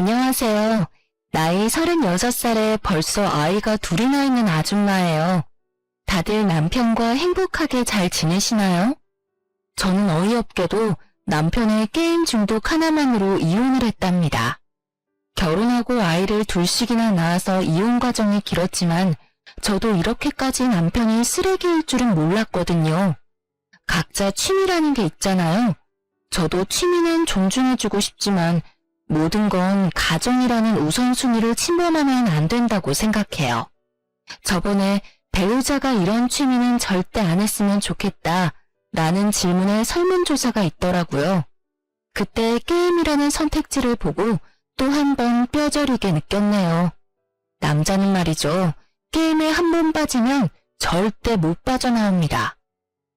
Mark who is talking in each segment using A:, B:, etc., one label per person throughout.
A: 안녕하세요. 나이 36살에 벌써 아이가 둘이나 있는 아줌마예요. 다들 남편과 행복하게 잘 지내시나요? 저는 어이없게도 남편의 게임 중독 하나만으로 이혼을 했답니다. 결혼하고 아이를 둘씩이나 낳아서 이혼 과정이 길었지만 저도 이렇게까지 남편이 쓰레기일 줄은 몰랐거든요. 각자 취미라는 게 있잖아요. 저도 취미는 존중해주고 싶지만 모든 건 가정이라는 우선순위를 침범하면 안 된다고 생각해요. 저번에 배우자가 이런 취미는 절대 안 했으면 좋겠다 라는 질문에 설문조사가 있더라고요. 그때 게임이라는 선택지를 보고 또 한 번 뼈저리게 느꼈네요. 남자는 말이죠. 게임에 한 번 빠지면 절대 못 빠져나옵니다.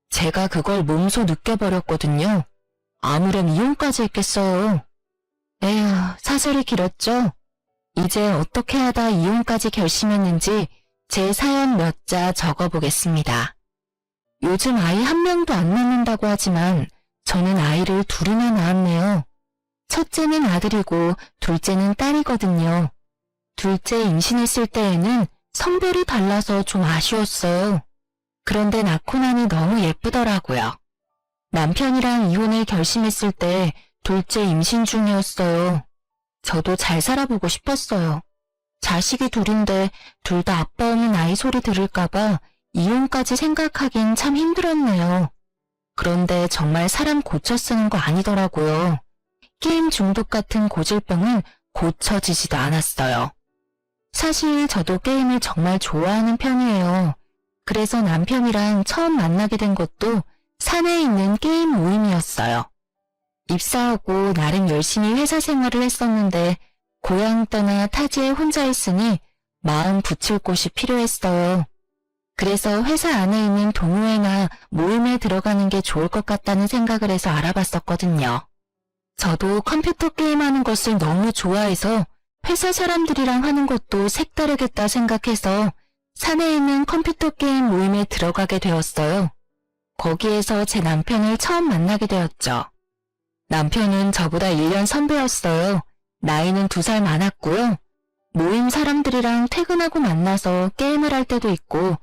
A: 제가 그걸 몸소 느껴버렸거든요. 아무렴 이혼까지 했겠어요. 에휴, 사설이 길었죠? 이제 어떻게 하다 이혼까지 결심했는지 제 사연 몇 자 적어보겠습니다. 요즘 아이 한 명도 안 낳는다고 하지만 저는 아이를 둘이나 낳았네요. 첫째는 아들이고 둘째는 딸이거든요. 둘째 임신했을 때에는 성별이 달라서 좀 아쉬웠어요. 그런데 낳고 나니 너무 예쁘더라고요. 남편이랑 이혼을 결심했을 때 둘째 임신 중이었어요. 저도 잘 살아보고 싶었어요. 자식이 둘인데 둘 다 아빠 없는 아이 소리 들을까봐 이혼까지 생각하긴 참 힘들었네요. 그런데 정말 사람 고쳐 쓰는 거 아니더라고요. 게임 중독 같은 고질병은 고쳐지지도 않았어요. 사실 저도 게임을 정말 좋아하는 편이에요. 그래서 남편이랑 처음 만나게 된 것도 사내에 있는 게임 모임이었어요. 입사하고 나름 열심히 회사 생활을 했었는데 고향 떠나 타지에 혼자 있으니 마음 붙일 곳이 필요했어요. 그래서 회사 안에 있는 동호회나 모임에 들어가는 게 좋을 것 같다는 생각을 해서 알아봤었거든요. 저도 컴퓨터 게임하는 것을 너무 좋아해서 회사 사람들이랑 하는 것도 색다르겠다 생각해서 사내에 있는 컴퓨터 게임 모임에 들어가게 되었어요. 거기에서 제 남편을 처음 만나게 되었죠. 남편은 저보다 1년 선배였어요. 나이는 2살 많았고요. 모임 사람들이랑 퇴근하고 만나서 게임을 할 때도 있고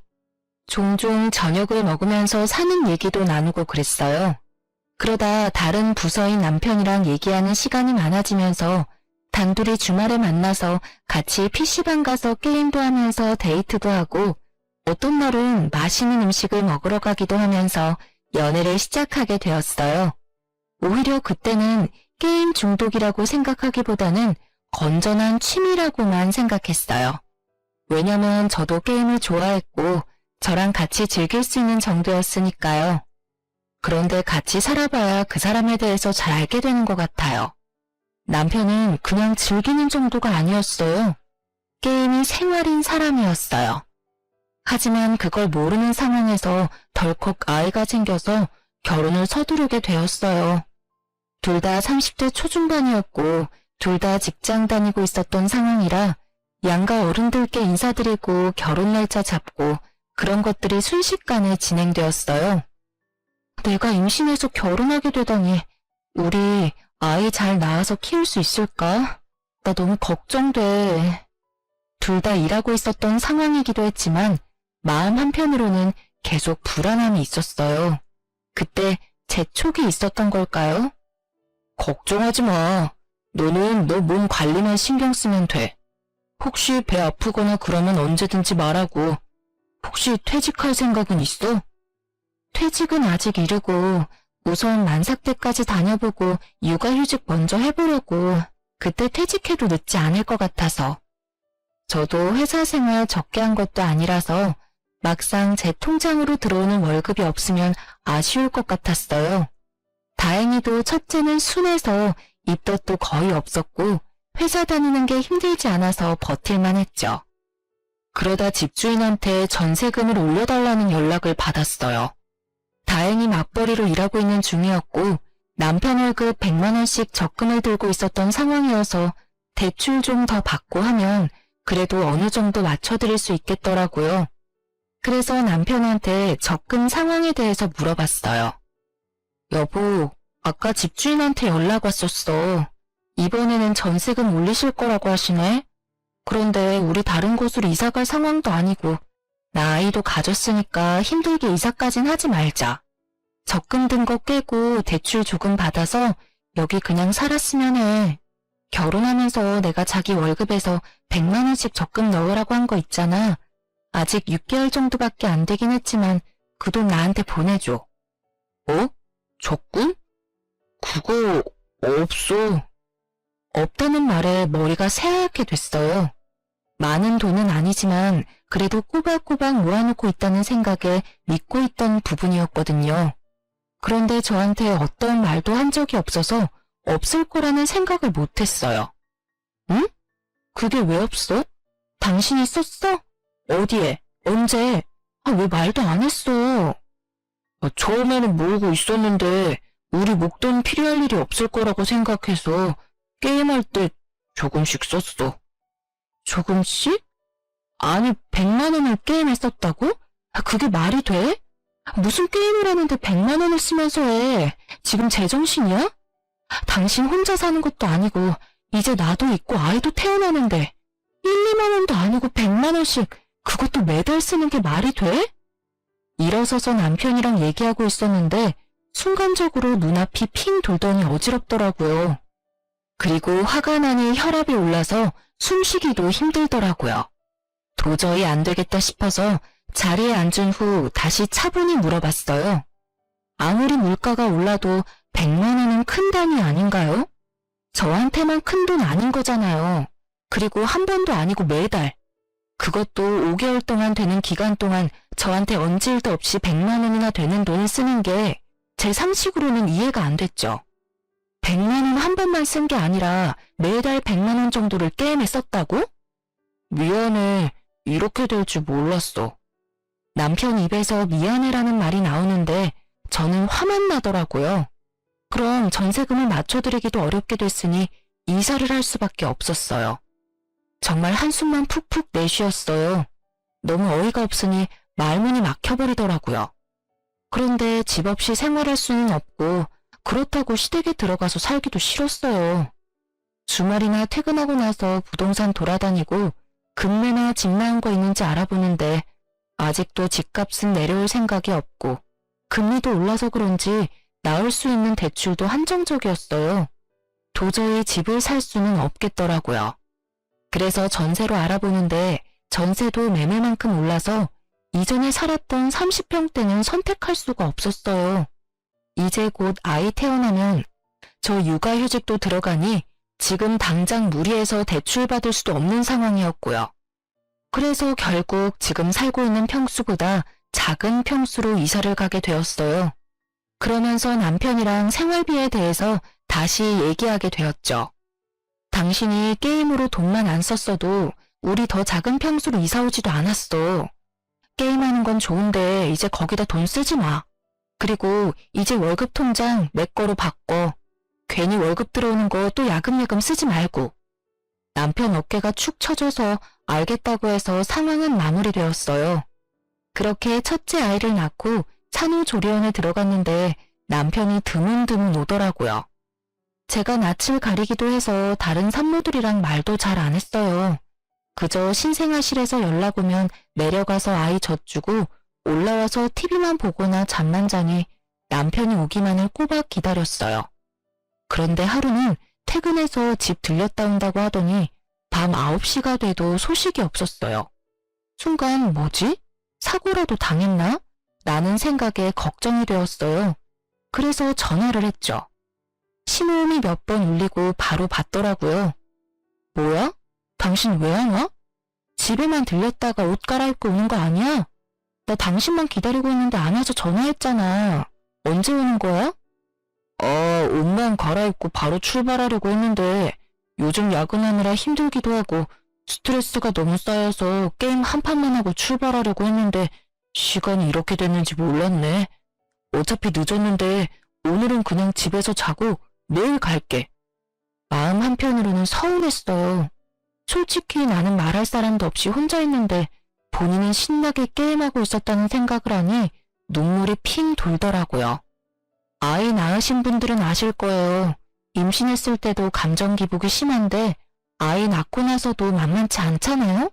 A: 종종 저녁을 먹으면서 사는 얘기도 나누고 그랬어요. 그러다 다른 부서인 남편이랑 얘기하는 시간이 많아지면서 단둘이 주말에 만나서 같이 PC방 가서 게임도 하면서 데이트도 하고 어떤 날은 맛있는 음식을 먹으러 가기도 하면서 연애를 시작하게 되었어요. 오히려 그때는 게임 중독이라고 생각하기보다는 건전한 취미라고만 생각했어요. 왜냐면 저도 게임을 좋아했고 저랑 같이 즐길 수 있는 정도였으니까요. 그런데 같이 살아봐야 그 사람에 대해서 잘 알게 되는 것 같아요. 남편은 그냥 즐기는 정도가 아니었어요. 게임이 생활인 사람이었어요. 하지만 그걸 모르는 상황에서 덜컥 아이가 생겨서 결혼을 서두르게 되었어요. 둘 다 30대 초중반이었고 둘 다 직장 다니고 있었던 상황이라 양가 어른들께 인사드리고 결혼 날짜 잡고 그런 것들이 순식간에 진행되었어요. 내가 임신해서 결혼하게 되다니 우리 아이 잘 낳아서 키울 수 있을까? 나 너무 걱정돼. 둘 다 일하고 있었던 상황이기도 했지만 마음 한편으로는 계속 불안함이 있었어요. 그때 재촉이 있었던 걸까요? 걱정하지 마. 너는 너 몸 관리만 신경 쓰면 돼. 혹시 배 아프거나 그러면 언제든지 말하고. 혹시 퇴직할 생각은 있어? 퇴직은 아직 이르고 우선 만삭 때까지 다녀보고 육아휴직 먼저 해보려고. 그때 퇴직해도 늦지 않을 것 같아서. 저도 회사 생활 적게 한 것도 아니라서 막상 제 통장으로 들어오는 월급이 없으면 아쉬울 것 같았어요. 다행히도 첫째는 순해서 입덧도 거의 없었고 회사 다니는 게 힘들지 않아서 버틸만 했죠. 그러다 집주인한테 전세금을 올려달라는 연락을 받았어요. 다행히 맞벌이로 일하고 있는 중이었고 남편 월급 100만 원씩 적금을 들고 있었던 상황이어서 대출 좀 더 받고 하면 그래도 어느 정도 맞춰드릴 수 있겠더라고요. 그래서 남편한테 적금 상황에 대해서 물어봤어요. 여보, 아까 집주인한테 연락 왔었어. 이번에는 전세금 올리실 거라고 하시네. 그런데 우리 다른 곳으로 이사 갈 상황도 아니고 나 아이도 가졌으니까 힘들게 이사까진 하지 말자. 적금 든 거 깨고 대출 조금 받아서 여기 그냥 살았으면 해. 결혼하면서 내가 자기 월급에서 100만 원씩 적금 넣으라고 한 거 있잖아. 아직 6개월 정도밖에 안 되긴 했지만 그 돈 나한테 보내줘. 어? 적금? 그거 없어. 없다는 말에 머리가 새하얗게 됐어요. 많은 돈은 아니지만 그래도 꼬박꼬박 모아놓고 있다는 생각에 믿고 있던 부분이었거든요. 그런데 저한테 어떤 말도 한 적이 없어서 없을 거라는 생각을 못했어요. 응? 그게 왜 없어? 당신이 썼어? 어디에? 언제? 왜 말도 안 했어? 처음에는 모으고 있었는데 우리 목돈 필요할 일이 없을 거라고 생각해서 게임할 때 조금씩 썼어. 조금씩? 아니, 100만 원을 게임에 썼다고? 그게 말이 돼? 무슨 게임을 하는데 100만 원을 쓰면서 해? 지금 제정신이야? 당신 혼자 사는 것도 아니고 이제 나도 있고 아이도 태어나는데 1, 2만 원도 아니고 100만 원씩 그것도 매달 쓰는 게 말이 돼? 일어서서 남편이랑 얘기하고 있었는데 순간적으로 눈앞이 핑 돌더니 어지럽더라고요. 그리고 화가 나니 혈압이 올라서 숨쉬기도 힘들더라고요. 도저히 안 되겠다 싶어서 자리에 앉은 후 다시 차분히 물어봤어요. 아무리 물가가 올라도 100만 원은 큰 단위 아닌가요? 저한테만 큰 돈 아닌 거잖아요. 그리고 한 번도 아니고 매달. 그것도 5개월 동안 되는 기간 동안 저한테 언질도 없이 100만 원이나 되는 돈을 쓰는 게 제 상식으로는 이해가 안 됐죠. 100만 원 한 번만 쓴 게 아니라 매달 100만 원 정도를 게임에 썼다고? 미안해. 이렇게 될 줄 몰랐어. 남편 입에서 미안해라는 말이 나오는데 저는 화만 나더라고요. 그럼 전세금을 맞춰드리기도 어렵게 됐으니 이사를 할 수밖에 없었어요. 정말 한숨만 푹푹 내쉬었어요. 너무 어이가 없으니 말문이 막혀버리더라고요. 그런데 집 없이 생활할 수는 없고 그렇다고 시댁에 들어가서 살기도 싫었어요. 주말이나 퇴근하고 나서 부동산 돌아다니고 금매나 집 나은 거 있는지 알아보는데 아직도 집값은 내려올 생각이 없고 금리도 올라서 그런지 나올 수 있는 대출도 한정적이었어요. 도저히 집을 살 수는 없겠더라고요. 그래서 전세로 알아보는데 전세도 매매만큼 올라서 이전에 살았던 30평대는 선택할 수가 없었어요. 이제 곧 아이 태어나면 저 육아휴직도 들어가니 지금 당장 무리해서 대출받을 수도 없는 상황이었고요. 그래서 결국 지금 살고 있는 평수보다 작은 평수로 이사를 가게 되었어요. 그러면서 남편이랑 생활비에 대해서 다시 얘기하게 되었죠. 당신이 게임으로 돈만 안 썼어도 우리 더 작은 평수로 이사 오지도 않았어. 게임하는 건 좋은데 이제 거기다 돈 쓰지 마. 그리고 이제 월급 통장 내 거로 바꿔. 괜히 월급 들어오는 거 또 야금야금 쓰지 말고. 남편 어깨가 축 처져서 알겠다고 해서 상황은 마무리되었어요. 그렇게 첫째 아이를 낳고 산후조리원에 들어갔는데 남편이 드문드문 오더라고요. 제가 낯을 가리기도 해서 다른 산모들이랑 말도 잘 안 했어요. 그저 신생아실에서 연락 오면 내려가서 아이 젖주고 올라와서 TV만 보거나 잠만 자니 남편이 오기만을 꼬박 기다렸어요. 그런데 하루는 퇴근해서 집 들렸다 온다고 하더니 밤 9시가 돼도 소식이 없었어요. 순간 뭐지? 사고라도 당했나? 라는 생각에 걱정이 되었어요. 그래서 전화를 했죠. 신호음이 몇 번 울리고 바로 받더라고요. 뭐야? 당신 왜 안 와? 집에만 들렸다가 옷 갈아입고 오는 거 아니야? 나 당신만 기다리고 있는데 안 와서 전화했잖아. 언제 오는 거야? 옷만 갈아입고 바로 출발하려고 했는데 요즘 야근하느라 힘들기도 하고 스트레스가 너무 쌓여서 게임 한 판만 하고 출발하려고 했는데 시간이 이렇게 됐는지 몰랐네. 어차피 늦었는데 오늘은 그냥 집에서 자고 내일 갈게. 마음 한편으로는 서운했어요. 솔직히 나는 말할 사람도 없이 혼자 있는데 본인은 신나게 게임하고 있었다는 생각을 하니 눈물이 핑 돌더라고요. 아이 낳으신 분들은 아실 거예요. 임신했을 때도 감정 기복이 심한데 아이 낳고 나서도 만만치 않잖아요?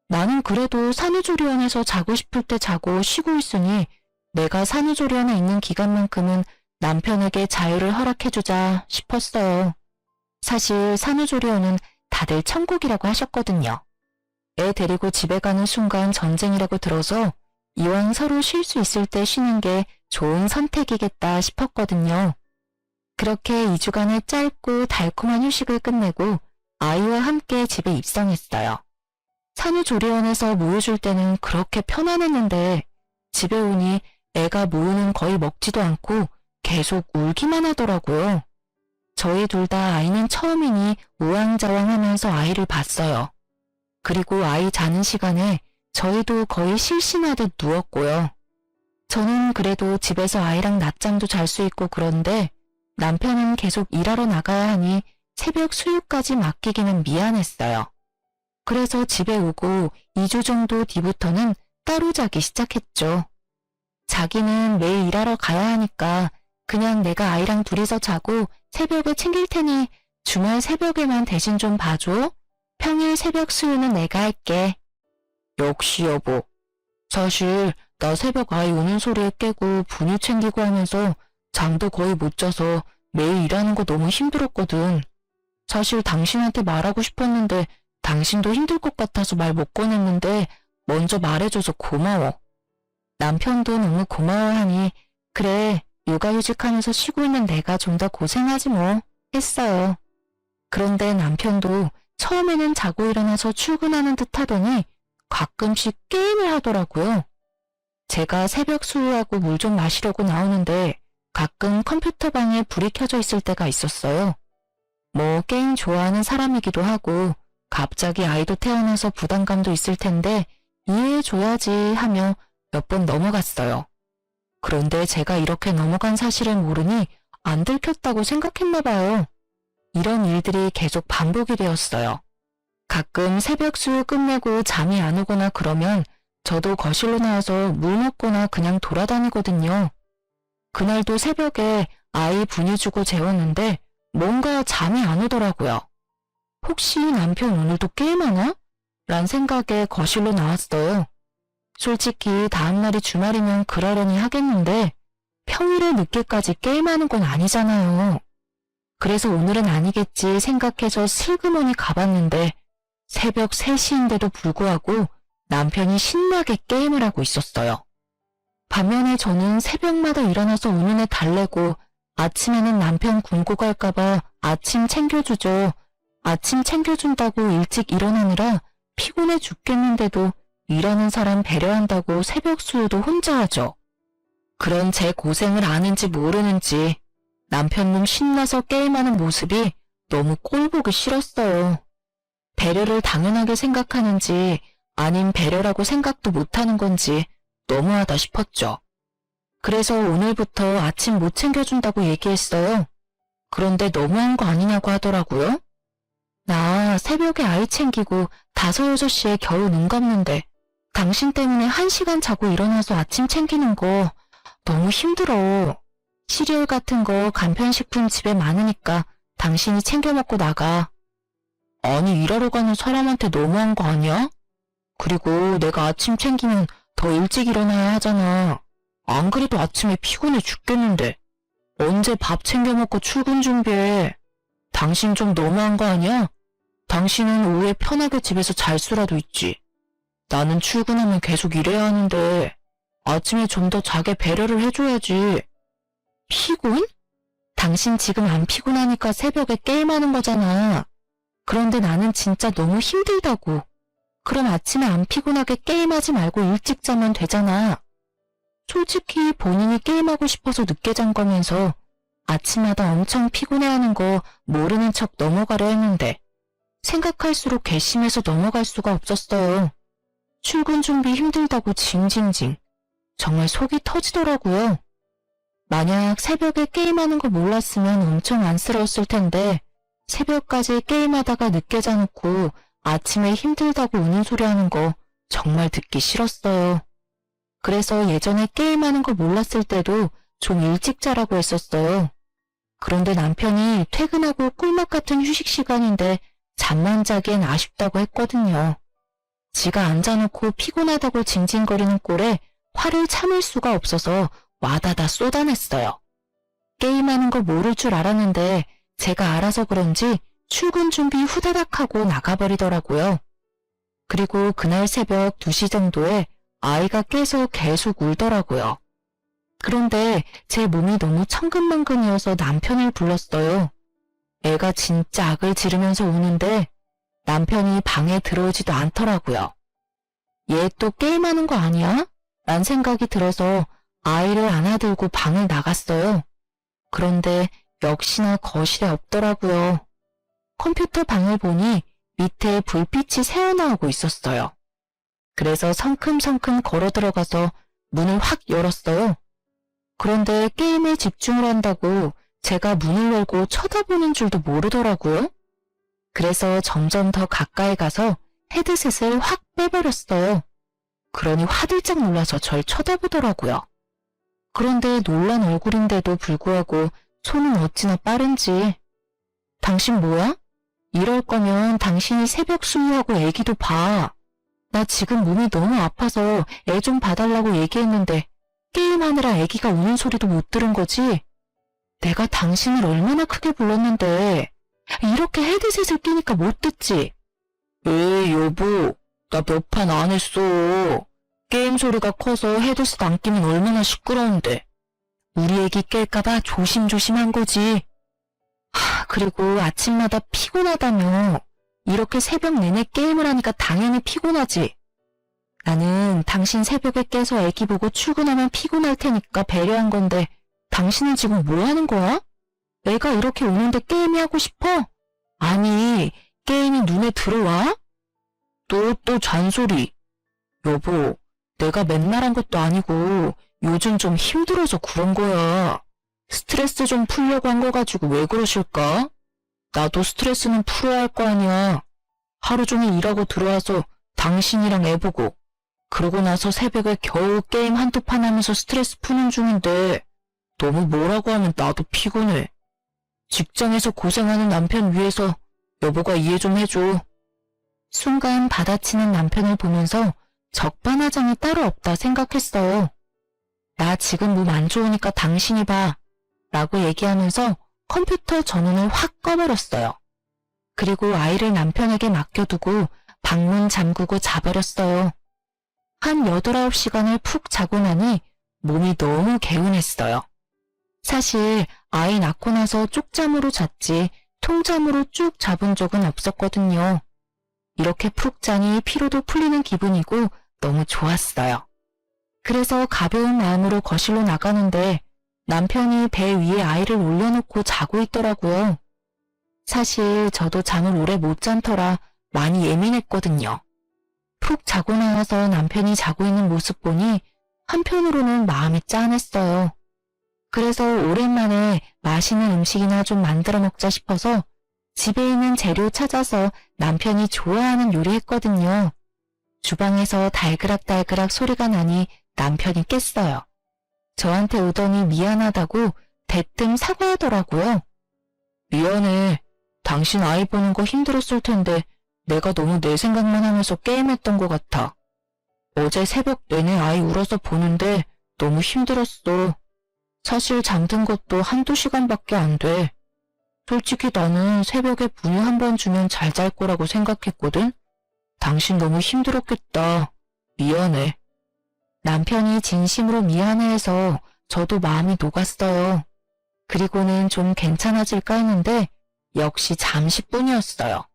A: 나는 그래도 산후조리원에서 자고 싶을 때 자고 쉬고 있으니 내가 산후조리원에 있는 기간만큼은 남편에게 자유를 허락해주자 싶었어요. 사실 산후조리원은 다들 천국이라고 하셨거든요. 애 데리고 집에 가는 순간 전쟁이라고 들어서 이왕 서로 쉴 수 있을 때 쉬는 게 좋은 선택이겠다 싶었거든요. 그렇게 2주간의 짧고 달콤한 휴식을 끝내고 아이와 함께 집에 입성했어요. 산후조리원에서 모유줄 때는 그렇게 편안했는데 집에 오니 애가 모유는 거의 먹지도 않고 계속 울기만 하더라고요. 저희 둘 다 아이는 처음이니 우왕좌왕하면서 아이를 봤어요. 그리고 아이 자는 시간에 저희도 거의 실신하듯 누웠고요. 저는 그래도 집에서 아이랑 낮잠도 잘 수 있고 그런데 남편은 계속 일하러 나가야 하니 새벽 수유까지 맡기기는 미안했어요. 그래서 집에 오고 2주 정도 뒤부터는 따로 자기 시작했죠. 자기는 매일 일하러 가야 하니까 그냥 내가 아이랑 둘이서 자고 새벽에 챙길 테니 주말 새벽에만 대신 좀 봐줘. 평일 새벽 수유는 내가 할게. 역시 여보. 사실 나 새벽 아이 우는 소리에 깨고 분유 챙기고 하면서 잠도 거의 못 자서 매일 일하는 거 너무 힘들었거든. 사실 당신한테 말하고 싶었는데 당신도 힘들 것 같아서 말 못 꺼냈는데 먼저 말해줘서 고마워. 남편도 너무 고마워하니 그래 육아휴직하면서 쉬고 있는 내가 좀 더 고생하지 뭐 했어요. 그런데 남편도 처음에는 자고 일어나서 출근하는 듯 하더니 가끔씩 게임을 하더라고요. 제가 새벽 수유하고 물 좀 마시려고 나오는데 가끔 컴퓨터 방에 불이 켜져 있을 때가 있었어요. 뭐 게임 좋아하는 사람이기도 하고 갑자기 아이도 태어나서 부담감도 있을 텐데 이해해줘야지 하며 몇 번 넘어갔어요. 그런데 제가 이렇게 넘어간 사실을 모르니 안 들켰다고 생각했나 봐요. 이런 일들이 계속 반복이 되었어요. 가끔 새벽 수유 끝내고 잠이 안 오거나 그러면 저도 거실로 나와서 물 먹거나 그냥 돌아다니거든요. 그날도 새벽에 아이 분유 주고 재웠는데 뭔가 잠이 안 오더라고요. 혹시 남편 오늘도 게임하나? 란 생각에 거실로 나왔어요. 솔직히 다음날이 주말이면 그러려니 하겠는데 평일에 늦게까지 게임하는 건 아니잖아요. 그래서 오늘은 아니겠지 생각해서 슬그머니 가봤는데 새벽 3시인데도 불구하고 남편이 신나게 게임을 하고 있었어요. 반면에 저는 새벽마다 일어나서 우는 애 달래고 아침에는 남편 굶고 갈까봐 아침 챙겨주죠. 아침 챙겨준다고 일찍 일어나느라 피곤해 죽겠는데도 일하는 사람 배려한다고 새벽 수유도 혼자 하죠. 그런 제 고생을 아는지 모르는지 남편놈 신나서 게임하는 모습이 너무 꼴보기 싫었어요. 배려를 당연하게 생각하는지 아님 배려라고 생각도 못하는 건지 너무하다 싶었죠. 그래서 오늘부터 아침 못 챙겨준다고 얘기했어요. 그런데 너무한 거 아니냐고 하더라고요. 나 새벽에 아이 챙기고 5, 6시에 겨우 눈 감는데 당신 때문에 1시간 자고 일어나서 아침 챙기는 거 너무 힘들어. 시리얼 같은 거 간편식품 집에 많으니까 당신이 챙겨 먹고 나가. 아니 일하러 가는 사람한테 너무한 거 아니야? 그리고 내가 아침 챙기면 더 일찍 일어나야 하잖아. 안 그래도 아침에 피곤해 죽겠는데 언제 밥 챙겨 먹고 출근 준비해. 당신 좀 너무한 거 아니야? 당신은 오후에 편하게 집에서 잘 수라도 있지. 나는 출근하면 계속 일해야 하는데 아침에 좀 더 자게 배려를 해줘야지. 피곤? 당신 지금 안 피곤하니까 새벽에 게임하는 거잖아. 그런데 나는 진짜 너무 힘들다고. 그럼 아침에 안 피곤하게 게임하지 말고 일찍 자면 되잖아. 솔직히 본인이 게임하고 싶어서 늦게 잔 거면서 아침마다 엄청 피곤해하는 거 모르는 척 넘어가려 했는데 생각할수록 괘씸해서 넘어갈 수가 없었어요. 출근 준비 힘들다고 징징징. 정말 속이 터지더라고요. 만약 새벽에 게임하는 거 몰랐으면 엄청 안쓰러웠을 텐데 새벽까지 게임하다가 늦게 자놓고 아침에 힘들다고 우는 소리 하는 거 정말 듣기 싫었어요. 그래서 예전에 게임하는 거 몰랐을 때도 좀 일찍 자라고 했었어요. 그런데 남편이 퇴근하고 꿀맛 같은 휴식 시간인데 잠만 자기엔 아쉽다고 했거든요. 지가 앉아놓고 피곤하다고 징징거리는 꼴에 화를 참을 수가 없어서 와다다 쏟아냈어요. 게임하는 거 모를 줄 알았는데 제가 알아서 그런지 출근 준비 후다닥 하고 나가버리더라고요. 그리고 그날 새벽 2시 정도에 아이가 깨서 계속 울더라고요. 그런데 제 몸이 너무 천근만근이어서 남편을 불렀어요. 애가 진짜 악을 지르면서 우는데 남편이 방에 들어오지도 않더라고요. 얘 또 게임하는 거 아니야? 란 생각이 들어서 아이를 안아들고 방을 나갔어요. 그런데 역시나 거실에 없더라고요. 컴퓨터 방을 보니 밑에 불빛이 새어나오고 있었어요. 그래서 성큼성큼 걸어 들어가서 문을 확 열었어요. 그런데 게임에 집중을 한다고 제가 문을 열고 쳐다보는 줄도 모르더라고요. 그래서 점점 더 가까이 가서 헤드셋을 확 빼버렸어요. 그러니 화들짝 놀라서 절 쳐다보더라고요. 그런데 놀란 얼굴인데도 불구하고 손은 어찌나 빠른지. 당신 뭐야? 이럴 거면 당신이 새벽 수유하고 애기도 봐. 나 지금 몸이 너무 아파서 애 좀 봐달라고 얘기했는데 게임하느라 애기가 우는 소리도 못 들은 거지? 내가 당신을 얼마나 크게 불렀는데 이렇게 헤드셋을 끼니까 못 듣지? 에이 여보, 나 몇 판 안 했어. 게임 소리가 커서 헤드셋 안 끼면 얼마나 시끄러운데. 우리 애기 깰까봐 조심조심한 거지. 그리고 아침마다 피곤하다며. 이렇게 새벽 내내 게임을 하니까 당연히 피곤하지. 나는 당신 새벽에 깨서 애기 보고 출근하면 피곤할 테니까 배려한 건데 당신은 지금 뭐 하는 거야? 애가 이렇게 우는데 게임이 하고 싶어? 아니, 게임이 눈에 들어와? 또 잔소리. 여보, 내가 맨날 한 것도 아니고 요즘 좀 힘들어서 그런 거야. 스트레스 좀 풀려고 한 거 가지고 왜 그러실까? 나도 스트레스는 풀어야 할 거 아니야. 하루 종일 일하고 들어와서 당신이랑 애 보고 그러고 나서 새벽에 겨우 게임 한두 판 하면서 스트레스 푸는 중인데 너무 뭐라고 하면 나도 피곤해. 직장에서 고생하는 남편 위해서 여보가 이해 좀 해줘. 순간 받아치는 남편을 보면서 적반하장이 따로 없다 생각했어요. 나 지금 몸 안 좋으니까 당신이 봐. 라고 얘기하면서 컴퓨터 전원을 확 꺼버렸어요. 그리고 아이를 남편에게 맡겨두고 방문 잠그고 자버렸어요. 한 8, 9시간을 푹 자고 나니 몸이 너무 개운했어요. 사실 아이 낳고 나서 쪽잠으로 잤지 통잠으로 쭉 자본 적은 없었거든요. 이렇게 푹 자니 피로도 풀리는 기분이고 너무 좋았어요. 그래서 가벼운 마음으로 거실로 나가는데 남편이 배 위에 아이를 올려놓고 자고 있더라고요. 사실 저도 잠을 오래 못 잔 터라 많이 예민했거든요. 푹 자고 나와서 남편이 자고 있는 모습 보니 한편으로는 마음이 짠했어요. 그래서 오랜만에 맛있는 음식이나 좀 만들어 먹자 싶어서 집에 있는 재료 찾아서 남편이 좋아하는 요리 했거든요. 주방에서 달그락달그락 소리가 나니 남편이 깼어요. 저한테 오더니 미안하다고 대뜸 사과하더라고요. 미안해. 당신 아이 보는 거 힘들었을 텐데 내가 너무 내 생각만 하면서 게임했던 것 같아. 어제 새벽 내내 아이 울어서 보는데 너무 힘들었어. 사실 잠든 것도 1~2시간밖에 안 돼. 솔직히 나는 새벽에 분유 한 번 주면 잘 잘 거라고 생각했거든. 당신 너무 힘들었겠다. 미안해. 남편이 진심으로 미안해해서 저도 마음이 녹았어요. 그리고는 좀 괜찮아질까 했는데 역시 잠시뿐이었어요.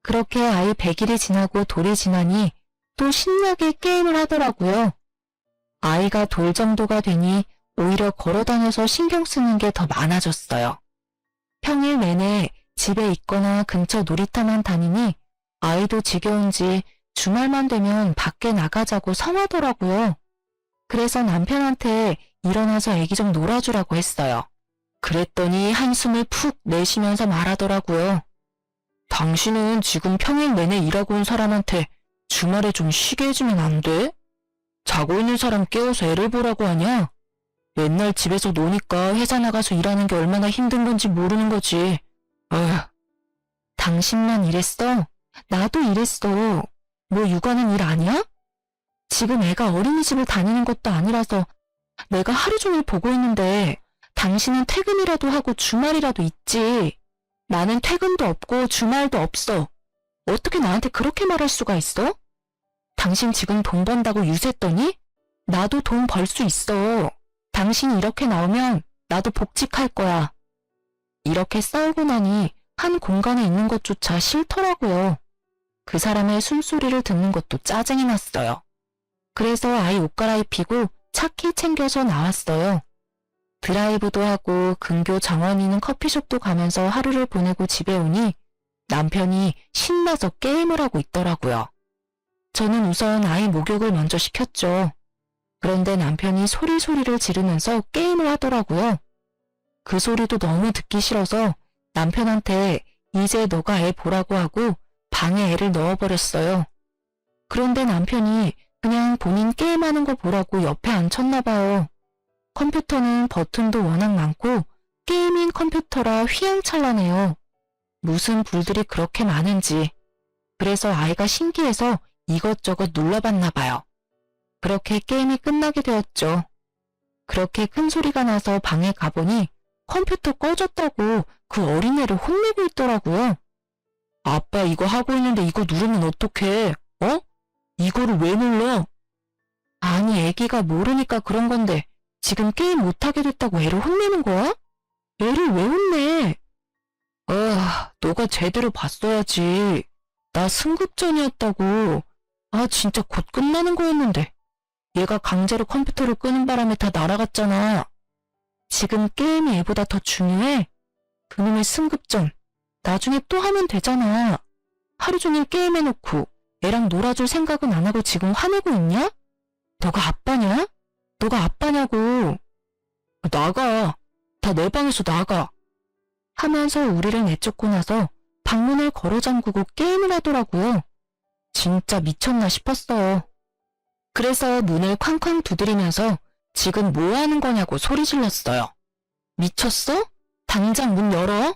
A: 그렇게 아이 100일이 지나고 돌이 지나니 또 신나게 게임을 하더라고요. 아이가 돌 정도가 되니 오히려 걸어다녀서 신경 쓰는 게 더 많아졌어요. 평일 내내 집에 있거나 근처 놀이터만 다니니 아이도 지겨운지 주말만 되면 밖에 나가자고 성하더라고요. 그래서 남편한테 일어나서 애기 좀 놀아주라고 했어요. 그랬더니 한숨을 푹 내쉬면서 말하더라고요. 당신은 지금 평일 내내 일하고 온 사람한테 주말에 좀 쉬게 해주면 안 돼? 자고 있는 사람 깨워서 애를 보라고 하냐? 맨날 집에서 노니까 회사 나가서 일하는 게 얼마나 힘든 건지 모르는 거지. 어휴. 당신만 이랬어? 나도 이랬어. 뭐 육아는 일 아니야? 지금 애가 어린이집을 다니는 것도 아니라서 내가 하루 종일 보고 있는데 당신은 퇴근이라도 하고 주말이라도 있지. 나는 퇴근도 없고 주말도 없어. 어떻게 나한테 그렇게 말할 수가 있어? 당신 지금 돈 번다고 유세했더니 나도 돈 벌 수 있어. 당신이 이렇게 나오면 나도 복직할 거야. 이렇게 싸우고 나니 한 공간에 있는 것조차 싫더라고요. 그 사람의 숨소리를 듣는 것도 짜증이 났어요. 그래서 아이 옷 갈아입히고 차키 챙겨서 나왔어요. 드라이브도 하고 근교 정원 있는 커피숍도 가면서 하루를 보내고 집에 오니 남편이 신나서 게임을 하고 있더라고요. 저는 우선 아이 목욕을 먼저 시켰죠. 그런데 남편이 소리를 지르면서 게임을 하더라고요. 그 소리도 너무 듣기 싫어서 남편한테 이제 너가 애 보라고 하고 방에 애를 넣어버렸어요. 그런데 남편이 그냥 본인 게임하는 거 보라고 옆에 앉혔나 봐요. 컴퓨터는 버튼도 워낙 많고 게이밍 컴퓨터라 휘황찬란해요. 무슨 불들이 그렇게 많은지. 그래서 아이가 신기해서 이것저것 눌러봤나 봐요. 그렇게 게임이 끝나게 되었죠. 그렇게 큰 소리가 나서 방에 가보니 컴퓨터 꺼졌다고 그 어린애를 혼내고 있더라고요. 아빠 이거 하고 있는데 이거 누르면 어떡해? 어? 이거를 왜 눌러? 아니 애기가 모르니까 그런 건데 지금 게임 못하게 됐다고 애를 혼내는 거야? 애를 왜 혼내? 너가 제대로 봤어야지. 나 승급전이었다고. 아 진짜 곧 끝나는 거였는데. 얘가 강제로 컴퓨터를 끄는 바람에 다 날아갔잖아. 지금 게임이 애보다 더 중요해? 그놈의 승급전. 나중에 또 하면 되잖아. 하루 종일 게임해놓고 애랑 놀아줄 생각은 안 하고 지금 화내고 있냐? 너가 아빠냐? 너가 아빠냐고. 나가. 다 내 방에서 나가. 하면서 우리를 내쫓고 나서 방문을 걸어 잠그고 게임을 하더라고요. 진짜 미쳤나 싶었어요. 그래서 문을 쾅쾅 두드리면서 지금 뭐 하는 거냐고 소리 질렀어요. 미쳤어? 당장 문 열어?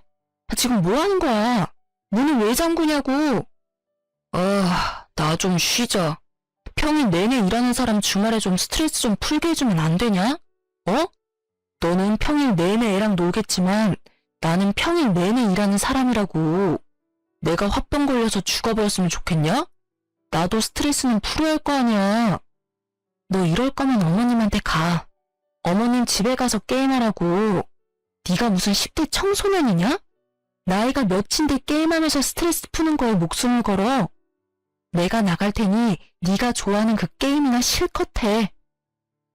A: 지금 뭐 하는 거야? 문을 왜 잠그냐고. 나 좀 쉬자. 평일 내내 일하는 사람 주말에 좀 스트레스 좀 풀게 해주면 안 되냐? 어? 너는 평일 내내 애랑 놀겠지만 나는 평일 내내 일하는 사람이라고. 내가 화병 걸려서 죽어버렸으면 좋겠냐? 나도 스트레스는 풀어야 할 거 아니야. 너 이럴 거면 어머님한테 가. 어머님 집에 가서 게임하라고. 네가 무슨 10대 청소년이냐? 나이가 몇인데 게임하면서 스트레스 푸는 거에 목숨을 걸어. 내가 나갈 테니 네가 좋아하는 그 게임이나 실컷 해.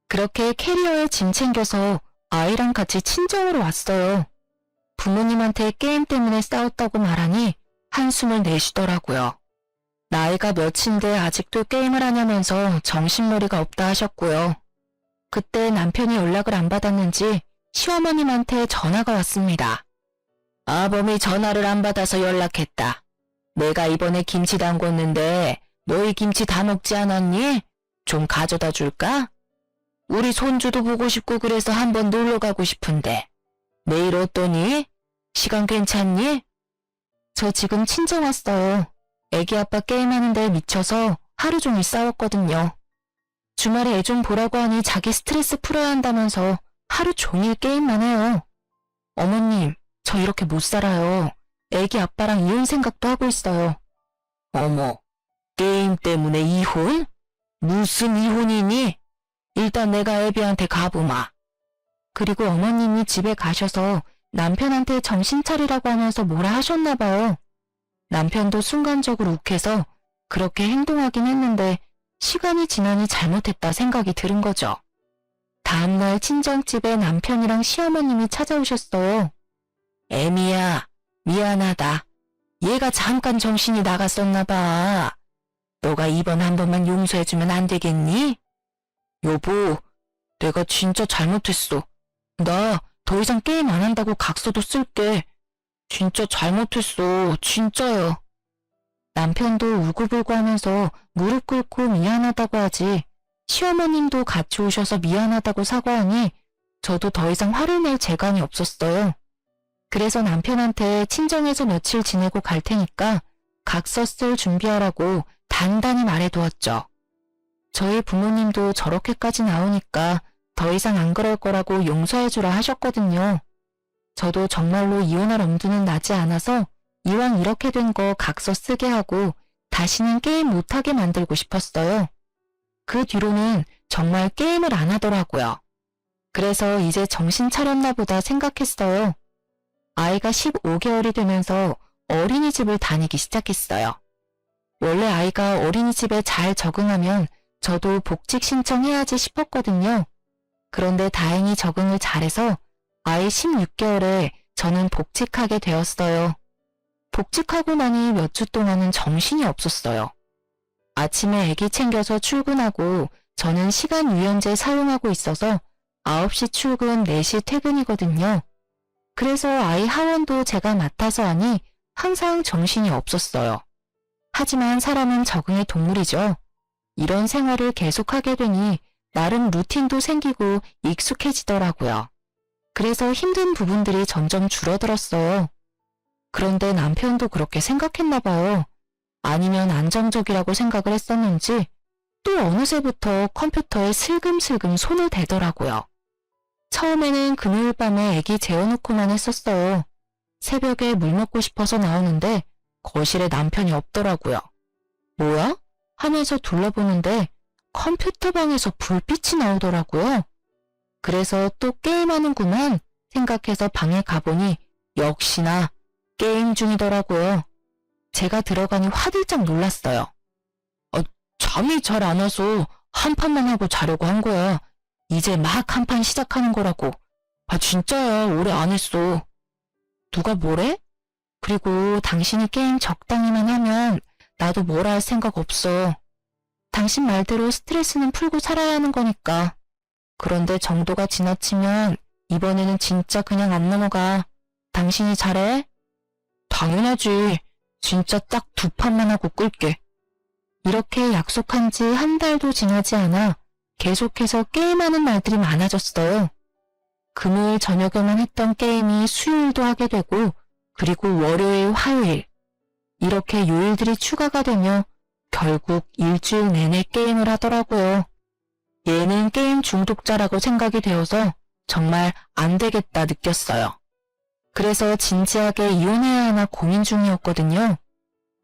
A: 그렇게 캐리어에 짐 챙겨서 아이랑 같이 친정으로 왔어요. 부모님한테 게임 때문에 싸웠다고 말하니 한숨을 내쉬더라고요. 나이가 몇인데 아직도 게임을 하냐면서 정신머리가 없다 하셨고요. 그때 남편이 연락을 안 받았는지 시어머님한테 전화가 왔습니다. 아범이 전화를 안 받아서 연락했다. 내가 이번에 김치 담궜는데 너희 김치 다 먹지 않았니? 좀 가져다 줄까? 우리 손주도 보고 싶고 그래서 한번 놀러 가고 싶은데. 내일 어떠니? 시간 괜찮니? 저 지금 친정 왔어요. 애기 아빠 게임하는데 미쳐서 하루 종일 싸웠거든요. 주말에 애 좀 보라고 하니 자기 스트레스 풀어야 한다면서 하루 종일 게임만 해요. 어머님, 저 이렇게 못 살아요. 애기 아빠랑 이혼 생각도 하고 있어요. 어머, 게임 때문에 이혼? 무슨 이혼이니? 일단 내가 애비한테 가보마. 그리고 어머님이 집에 가셔서 남편한테 정신 차리라고 하면서 뭐라 하셨나 봐요. 남편도 순간적으로 욱해서 그렇게 행동하긴 했는데 시간이 지나니 잘못했다 생각이 들은 거죠. 다음날 친정집에 남편이랑 시어머님이 찾아오셨어요. 애미야, 미안하다. 얘가 잠깐 정신이 나갔었나 봐. 너가 이번 한 번만 용서해주면 안 되겠니? 여보, 내가 진짜 잘못했어. 나 더 이상 게임 안 한다고 각서도 쓸게. 진짜 잘못했어. 진짜요. 남편도 울고불고 하면서 무릎 꿇고 미안하다고 하지 시어머님도 같이 오셔서 미안하다고 사과하니 저도 더 이상 화를 낼 재간이 없었어요. 그래서 남편한테 친정에서 며칠 지내고 갈 테니까 각서 쓸 준비하라고 단단히 말해두었죠. 저희 부모님도 저렇게까지 나오니까 더 이상 안 그럴 거라고 용서해주라 하셨거든요. 저도 정말로 이혼할 엄두는 나지 않아서 이왕 이렇게 된 거 각서 쓰게 하고 다시는 게임 못하게 만들고 싶었어요. 그 뒤로는 정말 게임을 안 하더라고요. 그래서 이제 정신 차렸나 보다 생각했어요. 아이가 15개월이 되면서 어린이집을 다니기 시작했어요. 원래 아이가 어린이집에 잘 적응하면 저도 복직 신청해야지 싶었거든요. 그런데 다행히 적응을 잘해서 아이 16개월에 저는 복직하게 되었어요. 복직하고 나니 몇 주 동안은 정신이 없었어요. 아침에 아기 챙겨서 출근하고 저는 시간 유연제 사용하고 있어서 9시 출근, 4시 퇴근이거든요. 그래서 아이 하원도 제가 맡아서 하니 항상 정신이 없었어요. 하지만 사람은 적응의 동물이죠. 이런 생활을 계속하게 되니 나름 루틴도 생기고 익숙해지더라고요. 그래서 힘든 부분들이 점점 줄어들었어요. 그런데 남편도 그렇게 생각했나 봐요. 아니면 안정적이라고 생각을 했었는지 또 어느새부터 컴퓨터에 슬금슬금 손을 대더라고요. 처음에는 금요일 밤에 애기 재워놓고만 했었어요. 새벽에 물 먹고 싶어서 나오는데 거실에 남편이 없더라고요. 뭐야? 하면서 둘러보는데 컴퓨터 방에서 불빛이 나오더라고요. 그래서 또 게임하는구만 생각해서 방에 가보니 역시나 게임 중이더라고요. 제가 들어가니 화들짝 놀랐어요. 잠이 잘 안 와서 한 판만 하고 자려고 한 거야. 이제 막 한 판 시작하는 거라고. 진짜야, 오래 안 했어. 누가 뭐래? 그리고 당신이 게임 적당히만 하면 나도 뭐라 할 생각 없어. 당신 말대로 스트레스는 풀고 살아야 하는 거니까. 그런데 정도가 지나치면 이번에는 진짜 그냥 안 넘어가. 당신이 잘해? 당연하지. 진짜 딱 2판만 하고 끌게. 이렇게 약속한 지 한 달도 지나지 않아 계속해서 게임하는 날들이 많아졌어요. 금요일 저녁에만 했던 게임이 수요일도 하게 되고 그리고 월요일, 화요일 이렇게 요일들이 추가가 되며 결국 일주일 내내 게임을 하더라고요. 얘는 게임 중독자라고 생각이 되어서 정말 안 되겠다 느꼈어요. 그래서 진지하게 이혼해야 하나 고민 중이었거든요.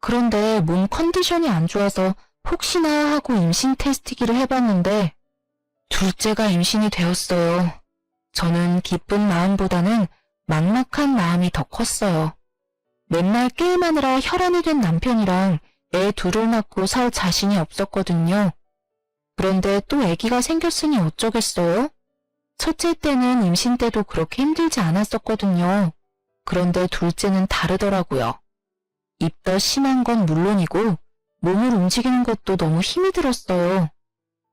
A: 그런데 몸 컨디션이 안 좋아서 혹시나 하고 임신 테스트기를 해봤는데 둘째가 임신이 되었어요. 저는 기쁜 마음보다는 막막한 마음이 더 컸어요. 맨날 게임하느라 혈안이 된 남편이랑 애 둘을 낳고 살 자신이 없었거든요. 그런데 또 아기가 생겼으니 어쩌겠어요? 첫째 때는 임신 때도 그렇게 힘들지 않았었거든요. 그런데 둘째는 다르더라고요. 입덧 심한 건 물론이고 몸을 움직이는 것도 너무 힘이 들었어요.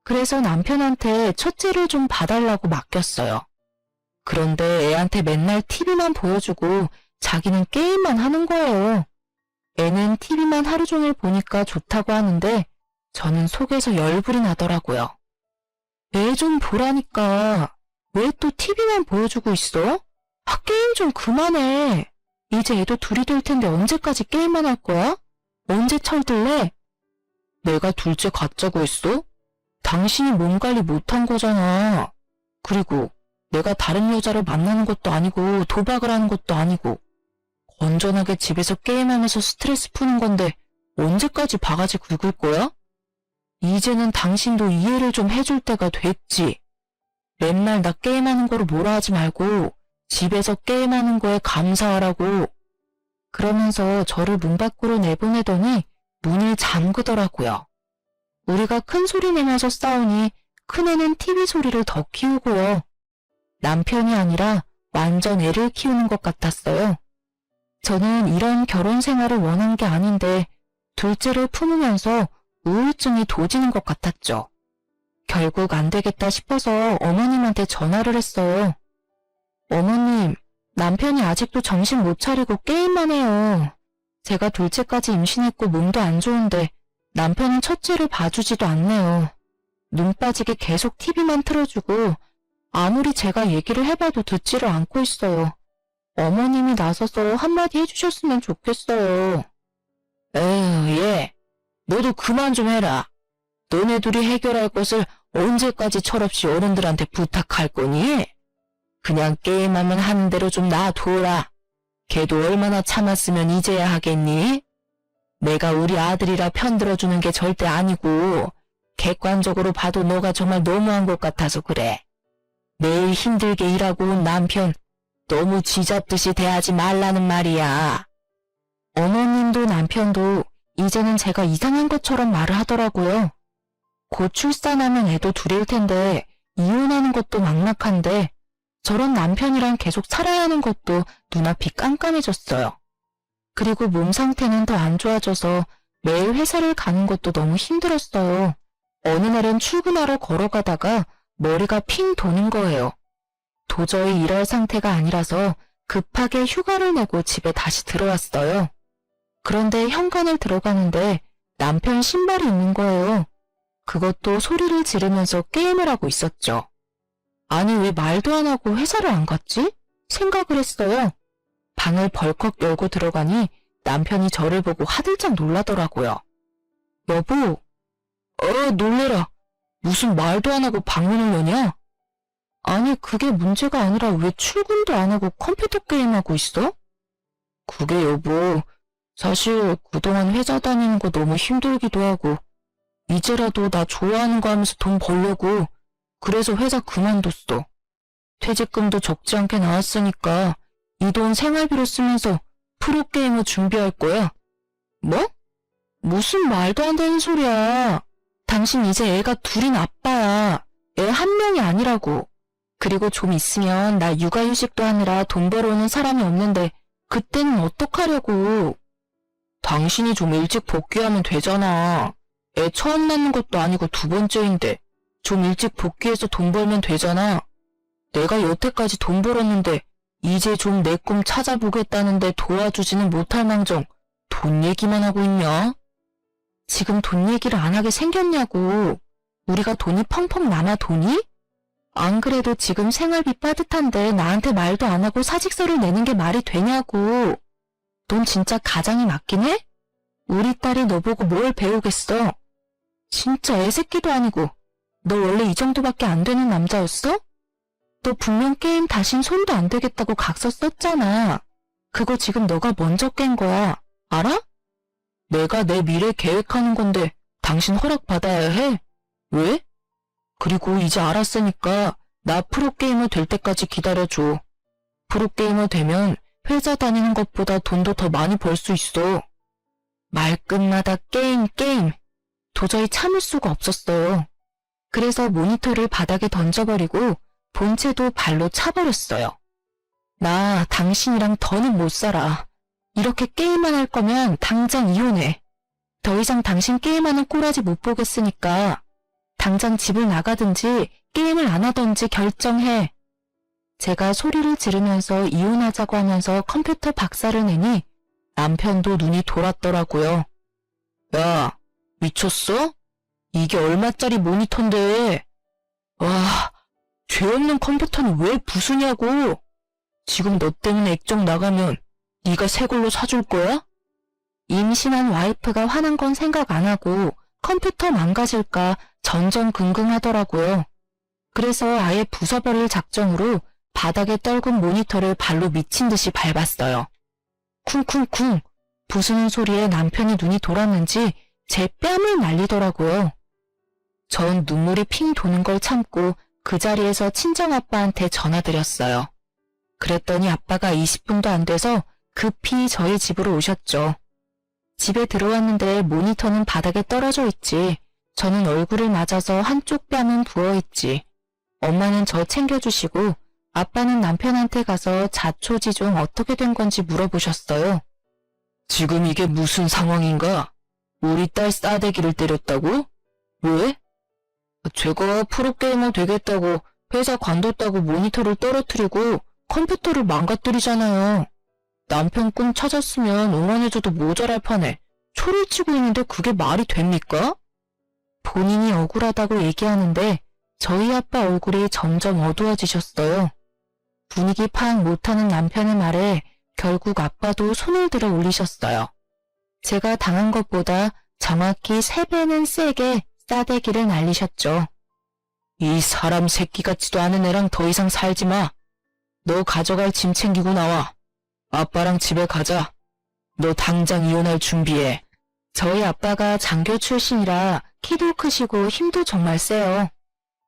A: 그래서 남편한테 첫째를 좀 봐달라고 맡겼어요. 그런데 애한테 맨날 TV만 보여주고 자기는 게임만 하는 거예요. 애는 TV만 하루 종일 보니까 좋다고 하는데 저는 속에서 열불이 나더라고요. 애 좀 보라니까. 왜 또 TV만 보여주고 있어? 게임 좀 그만해. 이제 애도 둘이 될 텐데 언제까지 게임만 할 거야? 언제 철들래? 내가 둘째 갖자고 했어? 당신이 몸 관리 못한 거잖아. 그리고 내가 다른 여자를 만나는 것도 아니고 도박을 하는 것도 아니고 건전하게 집에서 게임하면서 스트레스 푸는 건데 언제까지 바가지 긁을 거야? 이제는 당신도 이해를 좀 해줄 때가 됐지. 맨날 나 게임하는 거로 뭐라 하지 말고 집에서 게임하는 거에 감사하라고. 그러면서 저를 문 밖으로 내보내더니 문을 잠그더라고요. 우리가 큰 소리 내면서 싸우니 큰애는 TV 소리를 더 키우고요. 남편이 아니라 완전 애를 키우는 것 같았어요. 저는 이런 결혼 생활을 원한 게 아닌데 둘째를 품으면서 우울증이 도지는 것 같았죠. 결국 안 되겠다 싶어서 어머님한테 전화를 했어요. 어머님, 남편이 아직도 정신 못 차리고 게임만 해요. 제가 둘째까지 임신했고 몸도 안 좋은데 남편은 첫째를 봐주지도 않네요. 눈 빠지게 계속 TV만 틀어주고 아무리 제가 얘기를 해봐도 듣지를 않고 있어요. 어머님이 나서서 한마디 해주셨으면 좋겠어요. 에휴, 얘. 너도 그만 좀 해라. 너네 둘이 해결할 것을 언제까지 철없이 어른들한테 부탁할 거니? 그냥 게임하면 하는 대로 좀 놔둬라. 걔도 얼마나 참았으면 이제야 하겠니? 내가 우리 아들이라 편들어주는 게 절대 아니고 객관적으로 봐도 너가 정말 너무한 것 같아서 그래. 매일 힘들게 일하고 온 남편 너무 쥐잡듯이 대하지 말라는 말이야. 어머님도 남편도 이제는 제가 이상한 것처럼 말을 하더라고요. 곧 출산하면 애도 둘일 텐데 이혼하는 것도 막막한데 저런 남편이랑 계속 살아야 하는 것도 눈앞이 깜깜해졌어요. 그리고 몸 상태는 더 안 좋아져서 매일 회사를 가는 것도 너무 힘들었어요. 어느 날은 출근하러 걸어가다가 머리가 핑 도는 거예요. 도저히 일할 상태가 아니라서 급하게 휴가를 내고 집에 다시 들어왔어요. 그런데 현관을 들어가는데 남편 신발이 있는 거예요. 그것도 소리를 지르면서 게임을 하고 있었죠. 아니 왜 말도 안 하고 회사를 안 갔지? 생각을 했어요. 방을 벌컥 열고 들어가니 남편이 저를 보고 화들짝 놀라더라고요. 여보, 놀래라. 무슨 말도 안 하고 방문을 여냐? 아니 그게 문제가 아니라 왜 출근도 안 하고 컴퓨터 게임하고 있어? 그게 여보, 사실 그동안 회사 다니는 거 너무 힘들기도 하고 이제라도 나 좋아하는 거 하면서 돈 벌려고 그래서 회사 그만뒀어. 퇴직금도 적지 않게 나왔으니까 이 돈 생활비로 쓰면서 프로게이머 준비할 거야. 뭐? 무슨 말도 안 되는 소리야. 당신 이제 애가 둘인 아빠야. 애 한 명이 아니라고. 그리고 좀 있으면 나 육아휴직도 하느라 돈 벌어오는 사람이 없는데 그때는 어떡하려고. 당신이 좀 일찍 복귀하면 되잖아. 애 처음 낳는 것도 아니고 두 번째인데 좀 일찍 복귀해서 돈 벌면 되잖아. 내가 여태까지 돈 벌었는데 이제 좀 내 꿈 찾아보겠다는데 도와주지는 못할 망정 돈 얘기만 하고 있냐? 지금 돈 얘기를 안 하게 생겼냐고. 우리가 돈이 펑펑 남아 돈이? 안 그래도 지금 생활비 빠듯한데 나한테 말도 안 하고 사직서를 내는 게 말이 되냐고. 넌 진짜 가장이 맞긴 해? 우리 딸이 너 보고 뭘 배우겠어? 진짜 애새끼도 아니고 너 원래 이 정도밖에 안 되는 남자였어? 너 분명 게임 다신 손도 안 대겠다고 각서 썼잖아. 그거 지금 너가 먼저 깬 거야. 알아? 내가 내 미래 계획하는 건데 당신 허락받아야 해? 왜? 그리고 이제 알았으니까 나 프로게이머 될 때까지 기다려줘. 프로게이머 되면 회사 다니는 것보다 돈도 더 많이 벌 수 있어. 말끝마다 게임. 도저히 참을 수가 없었어요. 그래서 모니터를 바닥에 던져버리고 본체도 발로 차버렸어요. 나 당신이랑 더는 못 살아. 이렇게 게임만 할 거면 당장 이혼해. 더 이상 당신 게임하는 꼬라지 못 보겠으니까 당장 집을 나가든지 게임을 안 하든지 결정해. 제가 소리를 지르면서 이혼하자고 하면서 컴퓨터 박살을 내니 남편도 눈이 돌았더라고요. 야, 미쳤어? 이게 얼마짜리 모니터인데. 와, 죄 없는 컴퓨터는 왜 부수냐고. 지금 너 때문에 액정 나가면 네가 새 걸로 사줄 거야? 임신한 와이프가 화난 건 생각 안 하고 컴퓨터 망가질까 전전긍긍하더라고요. 그래서 아예 부숴버릴 작정으로 바닥에 떨군 모니터를 발로 미친 듯이 밟았어요. 쿵쿵쿵 부수는 소리에 남편이 눈이 돌았는지 제 뺨을 날리더라고요. 전 눈물이 핑 도는 걸 참고 그 자리에서 친정아빠한테 전화드렸어요. 그랬더니 아빠가 20분도 안 돼서 급히 저희 집으로 오셨죠. 집에 들어왔는데 모니터는 바닥에 떨어져 있지. 저는 얼굴을 맞아서 한쪽 뺨은 부어있지. 엄마는 저 챙겨주시고 아빠는 남편한테 가서 자초지종 어떻게 된 건지 물어보셨어요. 지금 이게 무슨 상황인가? 우리 딸 싸대기를 때렸다고? 왜? 제가 프로게이머 되겠다고 회사 관뒀다고 모니터를 떨어뜨리고 컴퓨터를 망가뜨리잖아요. 남편 꿈 찾았으면 응원해줘도 모자랄 판에 초를 치고 있는데 그게 말이 됩니까? 본인이 억울하다고 얘기하는데 저희 아빠 얼굴이 점점 어두워지셨어요. 분위기 파악 못하는 남편의 말에 결국 아빠도 손을 들어 올리셨어요. 제가 당한 것보다 정확히 3배는 세게 싸대기를 날리셨죠. 이 사람 새끼 같지도 않은 애랑 더 이상 살지 마. 너 가져갈 짐 챙기고 나와. 아빠랑 집에 가자. 너 당장 이혼할 준비해. 저희 아빠가 장교 출신이라 키도 크시고 힘도 정말 세요.